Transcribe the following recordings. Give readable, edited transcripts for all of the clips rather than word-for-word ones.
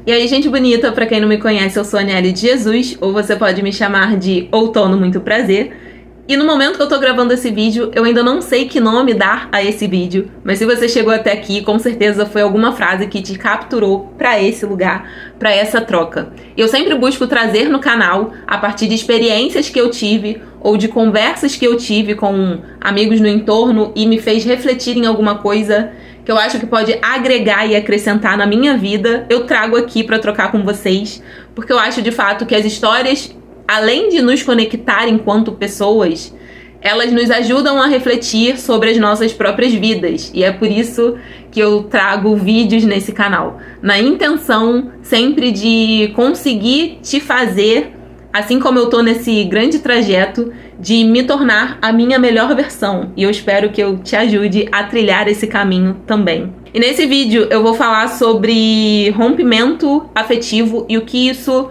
E aí, gente bonita, pra quem não me conhece, eu sou a Aniele de Jesus, ou você pode me chamar de Outono, muito prazer. E no momento que eu tô gravando esse vídeo, eu ainda não sei que nome dar a esse vídeo, mas se você chegou até aqui, com certeza foi alguma frase que te capturou pra esse lugar, pra essa troca. Eu sempre busco trazer no canal, a partir de experiências que eu tive, ou de conversas que eu tive com amigos no entorno e me fez refletir em alguma coisa que eu acho que pode agregar e acrescentar na minha vida, eu trago aqui pra trocar com vocês, porque eu acho de fato que as histórias, além de nos conectar enquanto pessoas, elas nos ajudam a refletir sobre as nossas próprias vidas. E é por isso que eu trago vídeos nesse canal, na intenção sempre de conseguir te fazer, assim como eu tô nesse grande trajeto, de me tornar a minha melhor versão. E eu espero que eu te ajude a trilhar esse caminho também. E nesse vídeo eu vou falar sobre rompimento afetivo e o que isso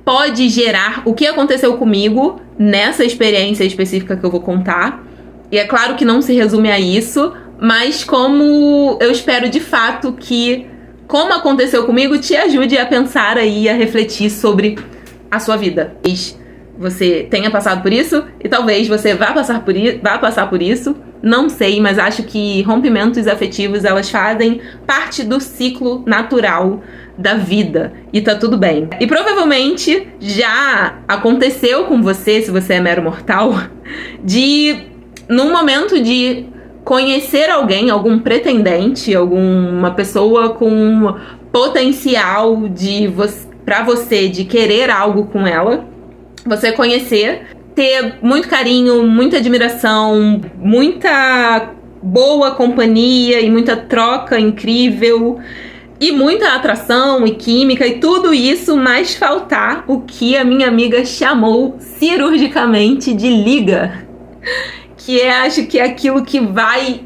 pode gerar, o que aconteceu comigo nessa experiência específica que eu vou contar. E é claro que não se resume a isso, mas como eu espero de fato que, como aconteceu comigo, te ajude a pensar aí, a refletir sobre a sua vida. Você tenha passado por isso e talvez você vá passar por isso, não sei, mas acho que rompimentos afetivos, elas fazem parte do ciclo natural da vida e tá tudo bem. E provavelmente já aconteceu com você, se você é mero mortal, de num momento de conhecer alguém, algum pretendente, alguma pessoa com potencial de pra você de querer algo com ela, você conhecer, ter muito carinho, muita admiração, muita boa companhia e muita troca incrível e muita atração e química e tudo isso, mas faltar o que a minha amiga chamou cirurgicamente de liga, que acho que é aquilo que vai,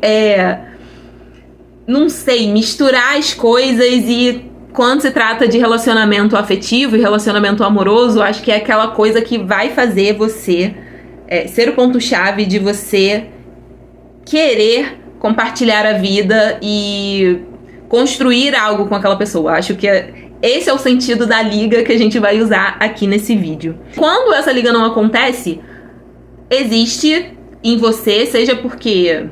não sei, misturar as coisas. E quando se trata de relacionamento afetivo e relacionamento amoroso, acho que é aquela coisa que vai fazer você ser o ponto-chave de você querer compartilhar a vida e construir algo com aquela pessoa. Acho que esse é o sentido da liga que a gente vai usar aqui nesse vídeo. Quando essa liga não acontece, existe em você, seja porque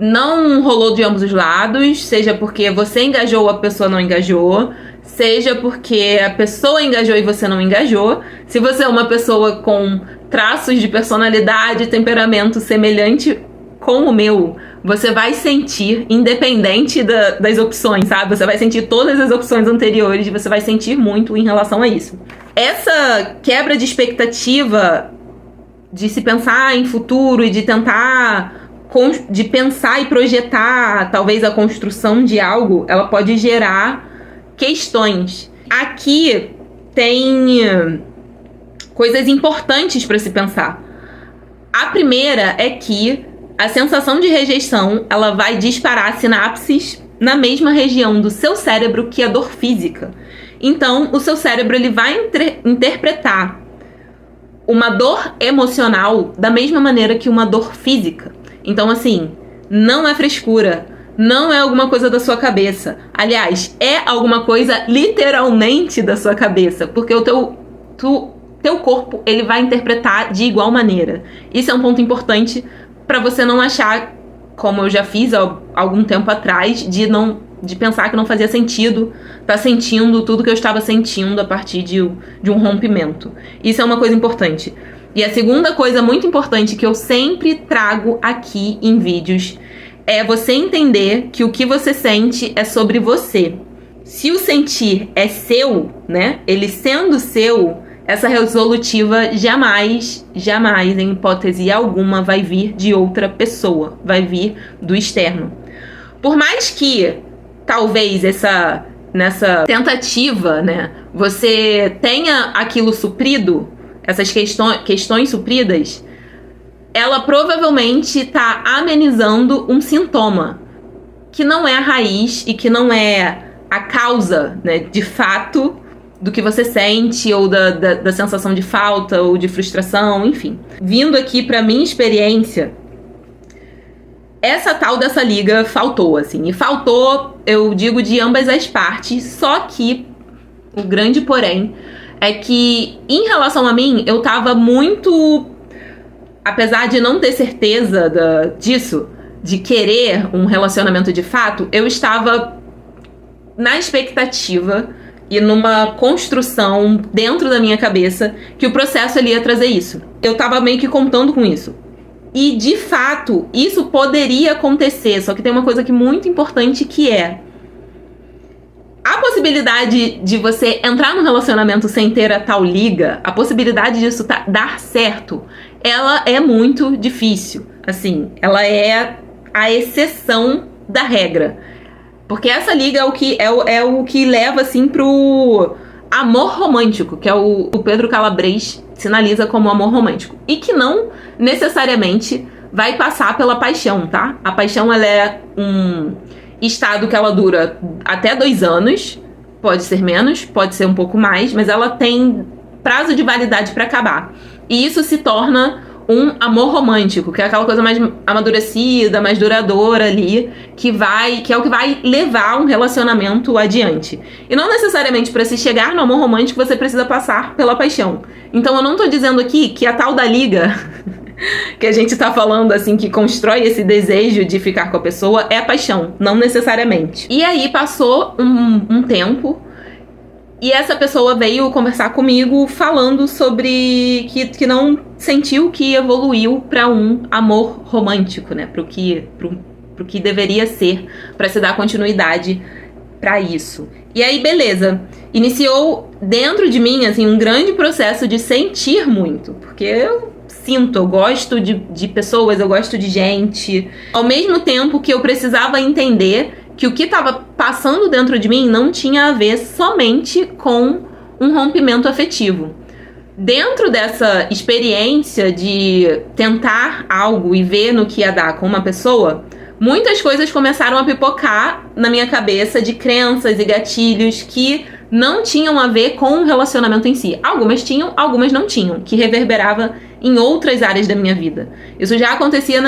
não rolou de ambos os lados, seja porque você engajou, a pessoa não engajou, seja porque a pessoa engajou e você não engajou. Se você é uma pessoa com traços de personalidade e temperamento semelhante com o meu, você vai sentir, independente das opções, sabe? Você vai sentir todas as opções anteriores, você vai sentir muito em relação a isso. Essa quebra de expectativa de se pensar em futuro e de tentar de pensar e projetar talvez a construção de algo, ela pode gerar questões. Aqui tem coisas importantes para se pensar. A primeira é que a sensação de rejeição, ela vai disparar sinapses na mesma região do seu cérebro que a dor física. Então, o seu cérebro ele vai interpretar uma dor emocional da mesma maneira que uma dor física. Então, assim, não é frescura, não é alguma coisa da sua cabeça. Aliás, é alguma coisa literalmente da sua cabeça, porque o teu corpo, ele vai interpretar de igual maneira. Isso é um ponto importante para você não achar, como eu já fiz há algum tempo atrás, de pensar que não fazia sentido estar sentindo tudo que eu estava sentindo a partir de um rompimento. Isso é uma coisa importante. E a segunda coisa muito importante que eu sempre trago aqui em vídeos é você entender que o que você sente é sobre você. Se o sentir é seu, né? Ele sendo seu, essa resolutiva jamais, em hipótese alguma, vai vir de outra pessoa, vai vir do externo. Por mais que, talvez, nessa tentativa, né, você tenha aquilo suprido, essas questões supridas, ela provavelmente está amenizando um sintoma, que não é a raiz e que não é a causa, né, de fato, do que você sente, ou da sensação de falta, ou de frustração, enfim. Vindo aqui pra minha experiência, essa tal dessa liga faltou, assim. E faltou, eu digo de ambas as partes, só que o grande porém é que, em relação a mim, eu tava muito... Apesar de não ter certeza disso, de querer um relacionamento de fato, eu estava na expectativa e numa construção dentro da minha cabeça que o processo ele ia trazer isso. Eu tava meio que contando com isso. E, de fato, isso poderia acontecer, só que tem uma coisa que muito importante que é... A possibilidade de você entrar num relacionamento sem ter a tal liga, a possibilidade disso dar certo, ela é muito difícil. Assim, ela é a exceção da regra. Porque essa liga é o que leva, assim, pro amor romântico, que é o Pedro Calabres sinaliza como amor romântico. E que não necessariamente vai passar pela paixão, tá? A paixão, ela é um estado que ela dura até 2 anos, pode ser menos, pode ser um pouco mais, mas ela tem prazo de validade para acabar. E isso se torna um amor romântico, que é aquela coisa mais amadurecida, mais duradoura ali, que é o que vai levar um relacionamento adiante. E não necessariamente para se chegar no amor romântico você precisa passar pela paixão. Então eu não tô dizendo aqui que a tal da liga que a gente tá falando, assim, que constrói esse desejo de ficar com a pessoa, é a paixão, não necessariamente. E aí passou um tempo e essa pessoa veio conversar comigo falando sobre que não sentiu que evoluiu para um amor romântico, né? Pro que deveria ser, para se dar continuidade para isso. E aí, beleza. Iniciou dentro de mim, assim, um grande processo de sentir muito, porque eu gosto de pessoas, eu gosto de gente. Ao mesmo tempo que eu precisava entender que o que estava passando dentro de mim não tinha a ver somente com um rompimento afetivo. Dentro dessa experiência de tentar algo e ver no que ia dar com uma pessoa, muitas coisas começaram a pipocar na minha cabeça de crenças e gatilhos que não tinham a ver com o relacionamento em si. Algumas tinham, algumas não tinham, que reverberava em outras áreas da minha vida. Isso já acontecia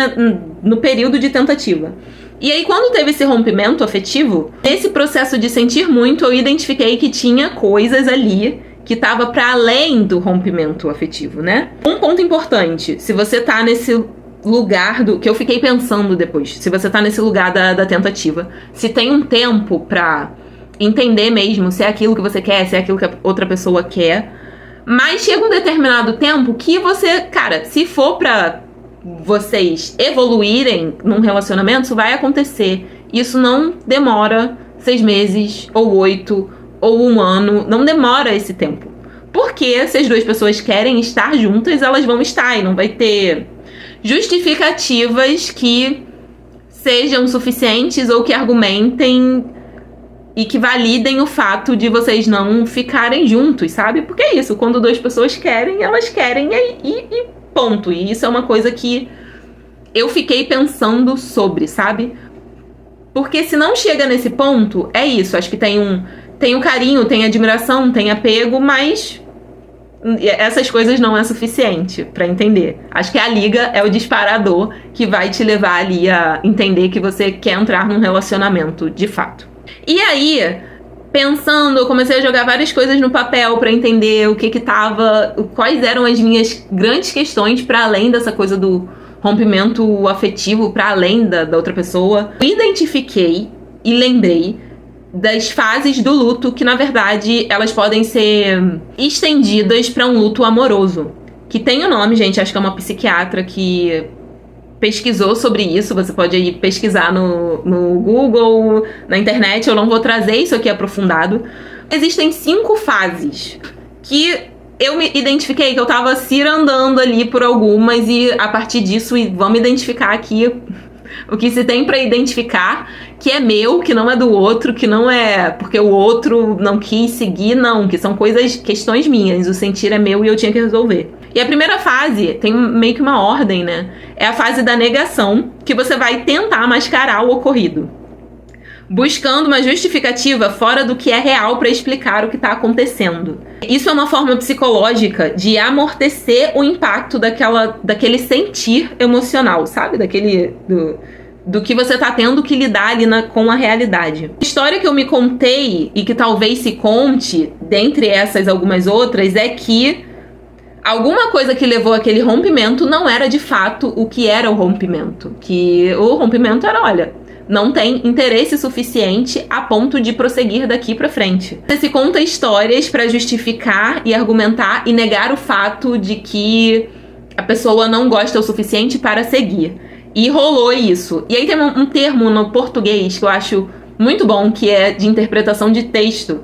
no período de tentativa. E aí, quando teve esse rompimento afetivo, nesse processo de sentir muito, eu identifiquei que tinha coisas ali que tava para além do rompimento afetivo, né? Um ponto importante, se você tá nesse lugar que eu fiquei pensando depois, se você tá nesse lugar da tentativa, se tem um tempo pra entender mesmo se é aquilo que você quer, se é aquilo que a outra pessoa quer, mas chega um determinado tempo que você, cara, se for pra vocês evoluírem num relacionamento, isso vai acontecer. Isso não demora 6 meses, ou 8, ou 1 ano, não demora esse tempo. Porque se as 2 pessoas querem estar juntas, elas vão estar e não vai ter justificativas que sejam suficientes ou que argumentem e que validem o fato de vocês não ficarem juntos, sabe? Porque é isso, quando 2 pessoas querem, elas querem e ponto. E isso é uma coisa que eu fiquei pensando sobre, sabe? Porque se não chega nesse ponto, é isso. Acho que tem um carinho, tem admiração, tem apego, mas essas coisas não é suficiente pra entender. Acho que a liga é o disparador que vai te levar ali a entender que você quer entrar num relacionamento de fato. E aí, pensando, eu comecei a jogar várias coisas no papel pra entender quais eram as minhas grandes questões pra além dessa coisa do rompimento afetivo, pra além da outra pessoa. Identifiquei e lembrei das fases do luto que, na verdade, elas podem ser estendidas pra um luto amoroso. Que tem o nome, gente, acho que é uma psiquiatra que pesquisou sobre isso, você pode ir pesquisar no Google, na internet, eu não vou trazer isso aqui aprofundado. Existem 5 fases que eu me identifiquei, que eu tava cirandando ali por algumas, e a partir disso, vamos identificar aqui o que se tem pra identificar, que é meu, que não é do outro, que não é porque o outro não quis seguir, não, que são questões minhas, o sentir é meu e eu tinha que resolver. E a primeira fase, tem meio que uma ordem, né? É a fase da negação, que você vai tentar mascarar o ocorrido, buscando uma justificativa fora do que é real para explicar o que está acontecendo. Isso é uma forma psicológica de amortecer o impacto daquele sentir emocional, sabe? do que você tá tendo que lidar ali com a realidade. A história que eu me contei, e que talvez se conte, dentre essas algumas outras, é que alguma coisa que levou aquele rompimento não era de fato o que era o rompimento. Que o rompimento era, olha, não tem interesse suficiente a ponto de prosseguir daqui pra frente. Você se conta histórias pra justificar e argumentar e negar o fato de que a pessoa não gosta o suficiente para seguir. E rolou isso. E aí tem um termo no português que eu acho muito bom, que é de interpretação de texto,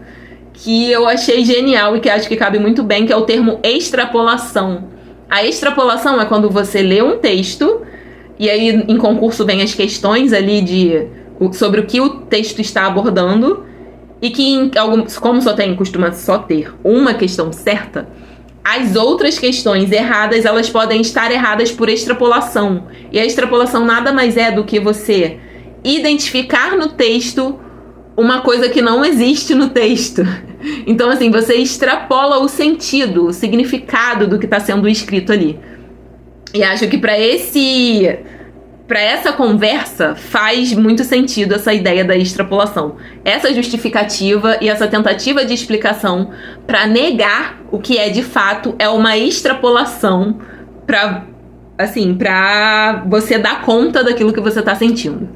que eu achei genial e que acho que cabe muito bem, que é o termo extrapolação. A extrapolação é quando você lê um texto, e aí em concurso vem as questões ali sobre o que o texto está abordando, e que como costuma só ter uma questão certa, as outras questões erradas, elas podem estar erradas por extrapolação. E a extrapolação nada mais é do que você identificar no texto uma coisa que não existe no texto. Então, assim, você extrapola o sentido, o significado do que está sendo escrito ali. E acho que para essa conversa faz muito sentido essa ideia da extrapolação. Essa justificativa e essa tentativa de explicação para negar o que é de fato é uma extrapolação para você dar conta daquilo que você está sentindo.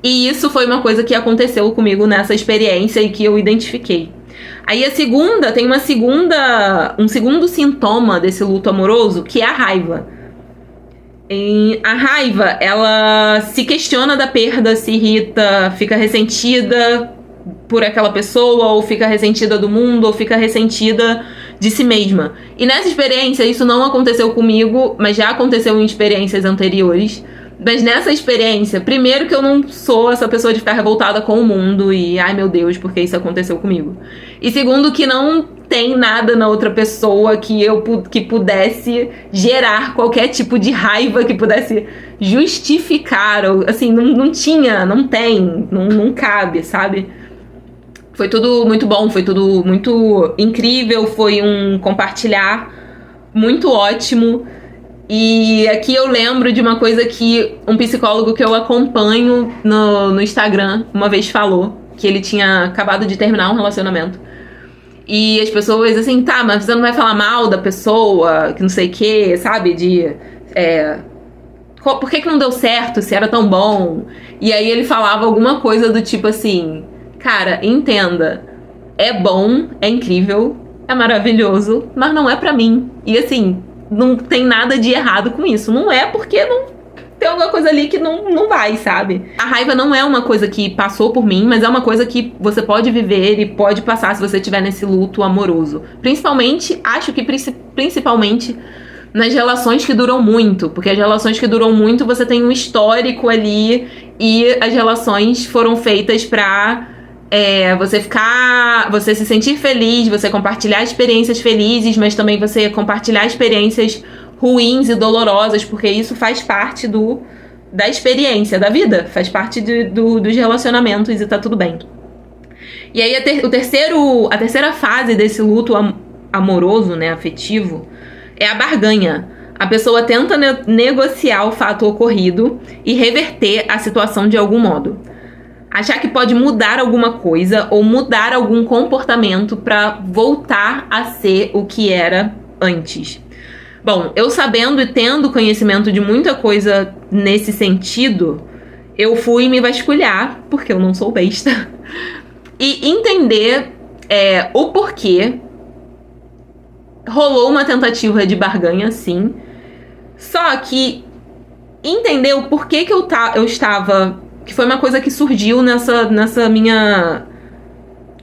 E isso foi uma coisa que aconteceu comigo nessa experiência e que eu identifiquei. Aí tem um segundo sintoma desse luto amoroso, que é a raiva. A raiva, ela se questiona da perda, se irrita, fica ressentida por aquela pessoa, ou fica ressentida do mundo, ou fica ressentida de si mesma. E nessa experiência, isso não aconteceu comigo, mas já aconteceu em experiências anteriores. Mas nessa experiência, primeiro que eu não sou essa pessoa de ficar revoltada com o mundo e, ai meu Deus, porque isso aconteceu comigo. E segundo que não tem nada na outra pessoa que pudesse gerar qualquer tipo de raiva, que pudesse justificar, ou assim, não cabe, sabe? Foi tudo muito bom, foi tudo muito incrível, foi um compartilhar muito ótimo. E aqui eu lembro de uma coisa que um psicólogo que eu acompanho no Instagram uma vez falou, que ele tinha acabado de terminar um relacionamento. E as pessoas assim, tá, mas você não vai falar mal da pessoa, que não sei o que, sabe? Por que não deu certo se era tão bom? E aí ele falava alguma coisa do tipo assim, cara, entenda, é bom, é incrível, é maravilhoso, mas não é pra mim. E assim, não tem nada de errado com isso. Não é porque não tem alguma coisa ali que não vai, sabe? A raiva não é uma coisa que passou por mim, mas é uma coisa que você pode viver e pode passar se você estiver nesse luto amoroso. Principalmente, acho que principalmente nas relações que duram muito. Porque as relações que duram muito, você tem um histórico ali e as relações foram feitas pra você se sentir feliz, você compartilhar experiências felizes, mas também você compartilhar experiências ruins e dolorosas, porque isso faz parte da experiência, da vida, faz parte dos relacionamentos e tá tudo bem. E aí a terceira fase desse luto amoroso, né, afetivo, é a barganha. A pessoa tenta negociar o fato ocorrido e reverter a situação de algum modo. Achar que pode mudar alguma coisa ou mudar algum comportamento para voltar a ser o que era antes. Bom, eu sabendo e tendo conhecimento de muita coisa nesse sentido, eu fui me vasculhar, porque eu não sou besta, e entender o porquê rolou uma tentativa de barganha, sim. Só que entender o porquê que eu estava... Que foi uma coisa que surgiu nessa minha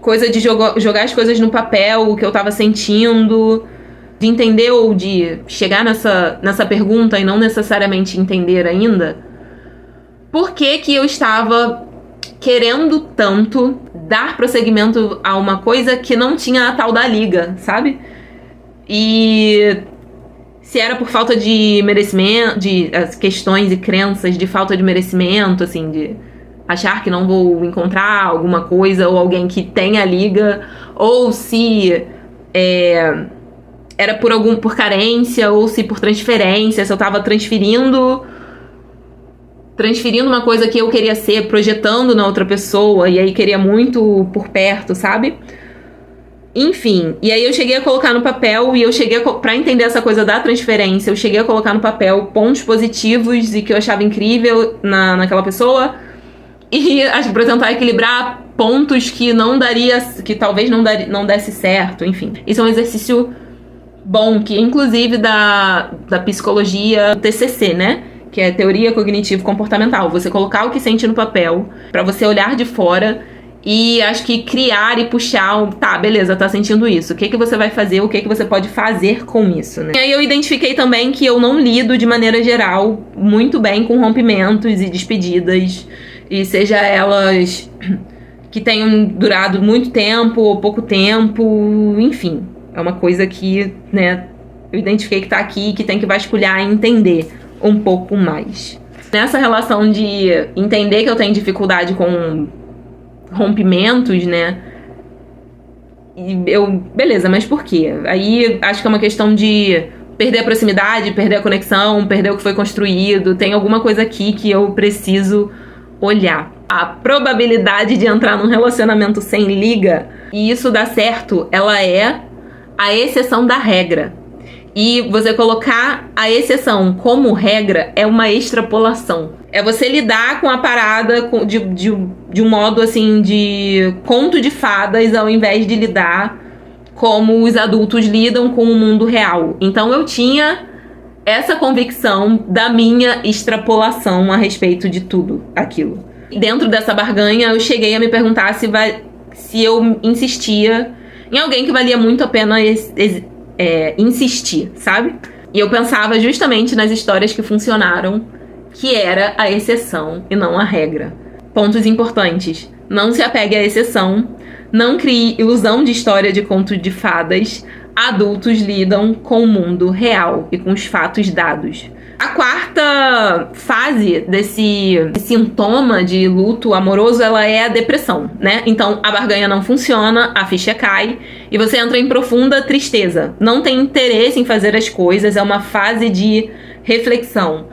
coisa de jogar as coisas no papel, o que eu tava sentindo, de entender ou de chegar nessa pergunta e não necessariamente entender ainda. Por que eu estava querendo tanto dar prosseguimento a uma coisa que não tinha a tal da liga, sabe? E se era por falta de merecimento, as questões e crenças de falta de merecimento, assim, de achar que não vou encontrar alguma coisa ou alguém que tenha liga, ou se era por carência, ou se por transferência, se eu tava transferindo transferindo uma coisa que eu queria ser, projetando na outra pessoa, e aí queria muito por perto, sabe? Enfim, e aí eu cheguei a colocar no papel, e eu cheguei pra entender essa coisa da transferência, eu cheguei a colocar no papel pontos positivos e que eu achava incrível naquela pessoa, e acho que pra tentar equilibrar pontos que não daria, que talvez não desse certo, enfim. Isso é um exercício bom, que inclusive da psicologia TCC, né? Que é Teoria Cognitivo-Comportamental. Você colocar o que sente no papel, pra você olhar de fora e acho que criar e puxar, tá, beleza, tá sentindo isso. O que que você vai fazer, o que que você pode fazer com isso, né? E aí eu identifiquei também que eu não lido de maneira geral muito bem com rompimentos e despedidas, e seja elas que tenham durado muito tempo ou pouco tempo, enfim. É uma coisa que, né, eu identifiquei que tá aqui, que tem que vasculhar e entender um pouco mais. Nessa relação de entender que eu tenho dificuldade com rompimentos, né? Beleza, mas por quê? Aí acho que é uma questão de perder a proximidade, perder a conexão, perder o que foi construído. Tem alguma coisa aqui que eu preciso olhar. A probabilidade de entrar num relacionamento sem liga e isso dar certo, ela é a exceção da regra. E você colocar a exceção como regra é uma extrapolação. É você lidar com a parada de um modo assim de conto de fadas, ao invés de lidar como os adultos lidam com o mundo real. Então eu tinha essa convicção da minha extrapolação a respeito de tudo aquilo. Dentro dessa barganha eu cheguei a me perguntar se eu insistia em alguém que valia muito a pena insistir, sabe? E eu pensava justamente nas histórias que funcionaram, que era a exceção e não a regra. Pontos importantes: não se apegue à exceção, não crie ilusão de história de conto de fadas. Adultos lidam com o mundo real e com os fatos dados. A quarta fase desse sintoma de luto amoroso, ela é a depressão, né? Então, a barganha não funciona, a ficha cai e você entra em profunda tristeza. Não tem interesse em fazer as coisas, é uma fase de reflexão.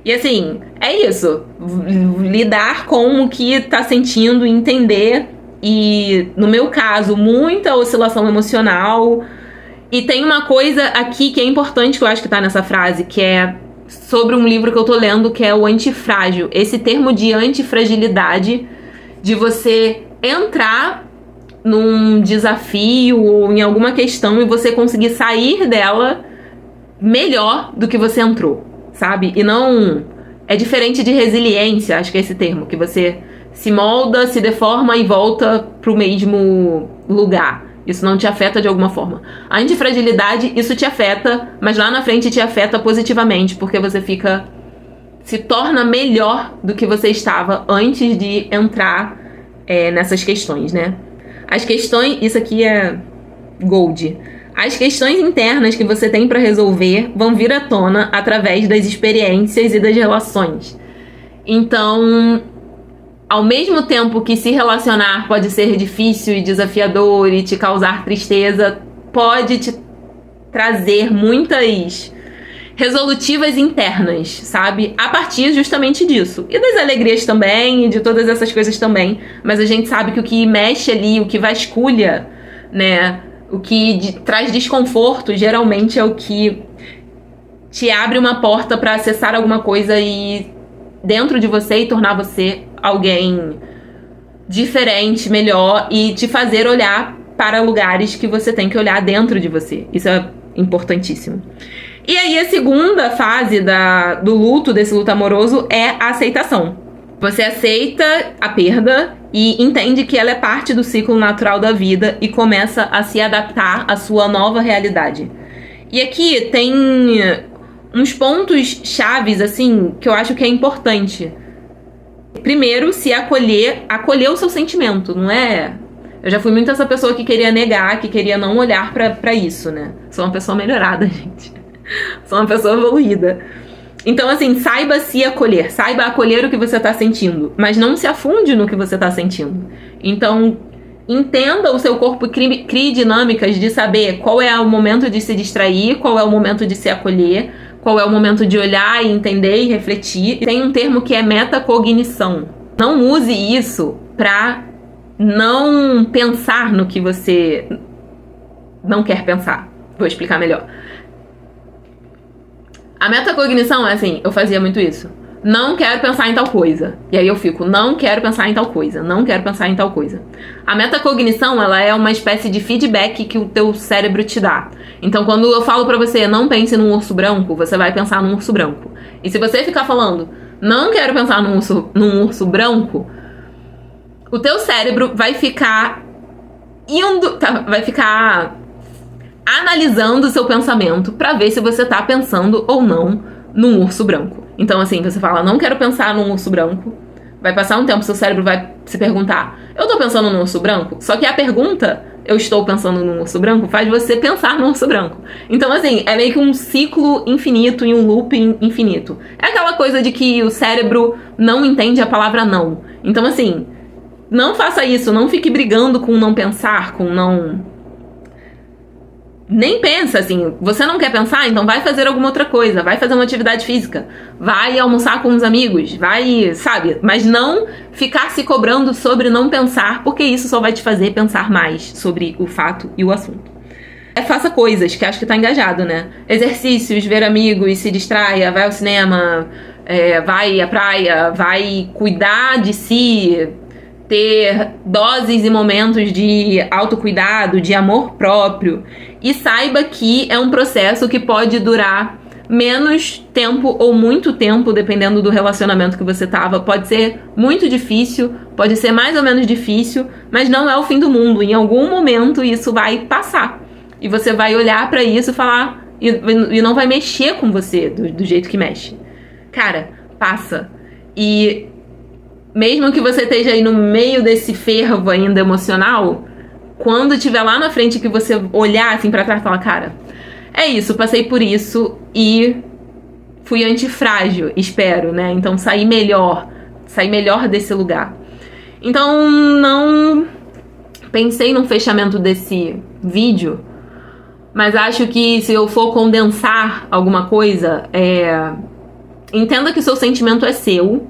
E assim, é isso. Lidar com o que tá sentindo, entender. E, no meu caso, muita oscilação emocional. E tem uma coisa aqui que é importante, que eu acho que tá nessa frase, que é sobre um livro que eu tô lendo, que é o antifrágil. Esse termo de antifragilidade, de você entrar num desafio ou em alguma questão e você conseguir sair dela melhor do que você entrou, sabe? E não... É diferente de resiliência, acho que é esse termo, que você se molda, se deforma e volta pro mesmo lugar. Isso não te afeta de alguma forma. A antifragilidade, isso te afeta, mas lá na frente te afeta positivamente, porque você se torna melhor do que você estava antes de entrar nessas questões, né? As questões, isso aqui é gold. As questões internas que você tem para resolver vão vir à tona através das experiências e das relações. Então, ao mesmo tempo que se relacionar pode ser difícil e desafiador e te causar tristeza, pode te trazer muitas resolutivas internas, sabe? A partir justamente disso. E das alegrias também, e de todas essas coisas também. Mas a gente sabe que o que mexe ali, o que vasculha, né? O que traz desconforto, geralmente é o que te abre uma porta para acessar alguma coisa e dentro de você e tornar você alguém diferente, melhor e te fazer olhar para lugares que você tem que olhar dentro de você. Isso é importantíssimo. E aí a segunda fase do luto, desse luto amoroso, é a aceitação. Você aceita a perda e entende que ela é parte do ciclo natural da vida e começa a se adaptar à sua nova realidade. E aqui tem uns pontos chaves, assim, que eu acho que é importante. Primeiro, se acolher o seu sentimento, não é... Eu já fui muito essa pessoa que queria negar, que queria não olhar pra isso, né? Sou uma pessoa melhorada, gente. Sou uma pessoa evoluída. Então, assim, saiba se acolher. Saiba acolher o que você tá sentindo. Mas não se afunde no que você tá sentindo. Então, entenda o seu corpo, crie dinâmicas de saber qual é o momento de se distrair, qual é o momento de se acolher, qual é o momento de olhar e entender e refletir. Tem um termo que é metacognição. Não use isso pra não pensar no que você não quer pensar. Vou explicar melhor. A metacognição é assim, eu fazia muito isso. Não quero pensar em tal coisa. E aí eu fico, não quero pensar em tal coisa, não quero pensar em tal coisa. A metacognição, ela é uma espécie de feedback que o teu cérebro te dá. Então, quando eu falo pra você, não pense num urso branco, você vai pensar num urso branco. E se você ficar falando, não quero pensar num urso branco, o teu cérebro vai ficar vai ficar analisando o seu pensamento pra ver se você tá pensando ou não num urso branco. Então, assim, você fala, não quero pensar num urso branco. Vai passar um tempo, seu cérebro vai se perguntar, eu tô pensando num urso branco? Só que a pergunta, eu estou pensando num urso branco, faz você pensar num urso branco. Então, assim, é meio que um ciclo infinito e um looping infinito. É aquela coisa de que o cérebro não entende a palavra não. Então, assim, não faça isso, não fique brigando com não pensar, com não... Nem pensa assim, você não quer pensar, então vai fazer alguma outra coisa, vai fazer uma atividade física, vai almoçar com os amigos, vai, sabe? Mas não ficar se cobrando sobre não pensar, porque isso só vai te fazer pensar mais sobre o fato e o assunto. Faça coisas, que acho que tá engajado, né? Exercícios, ver amigos, se distraia, vai ao cinema, vai à praia, vai cuidar de si, ter doses e momentos de autocuidado, de amor próprio. E saiba que é um processo que pode durar menos tempo ou muito tempo, dependendo do relacionamento que você tava. Pode ser muito difícil, pode ser mais ou menos difícil, mas não é o fim do mundo. Em algum momento isso vai passar. E você vai olhar pra isso e falar... E não vai mexer com você do jeito que mexe. Cara, passa. E... mesmo que você esteja aí no meio desse fervo ainda emocional, quando estiver lá na frente que você olhar assim pra trás e falar, cara, é isso, passei por isso e fui antifrágil, espero, né? Então saí melhor desse lugar. Então não pensei num fechamento desse vídeo, mas acho que se eu for condensar alguma coisa, entenda que o seu sentimento é seu,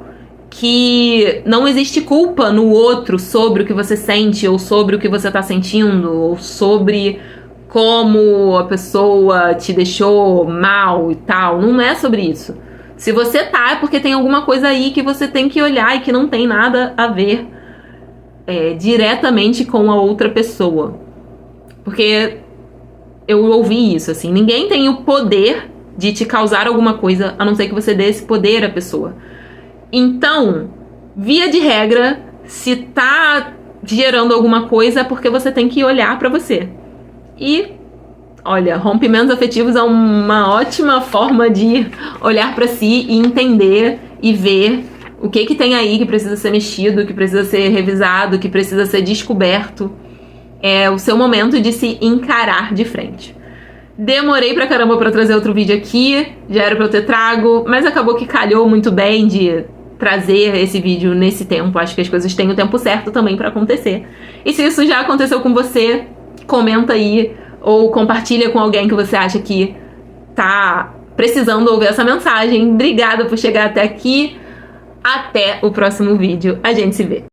que não existe culpa no outro sobre o que você sente, ou sobre o que você tá sentindo, ou sobre como a pessoa te deixou mal e tal. Não é sobre isso. Se você tá, é porque tem alguma coisa aí que você tem que olhar e que não tem nada a ver diretamente com a outra pessoa. Porque eu ouvi isso, assim, ninguém tem o poder de te causar alguma coisa, a não ser que você dê esse poder à pessoa. Então, via de regra, se tá gerando alguma coisa é porque você tem que olhar pra você. E, olha, rompimentos afetivos é uma ótima forma de olhar pra si e entender e ver o que tem aí que precisa ser mexido, que precisa ser revisado, que precisa ser descoberto. É o seu momento de se encarar de frente. Demorei pra caramba pra trazer outro vídeo aqui, já era pra eu ter trago, mas acabou que calhou muito bem de trazer esse vídeo nesse tempo. Acho que as coisas têm o tempo certo também pra acontecer. E se isso já aconteceu com você, comenta aí ou compartilha com alguém que você acha que tá precisando ouvir essa mensagem. Obrigada por chegar até aqui. Até o próximo vídeo. A gente se vê.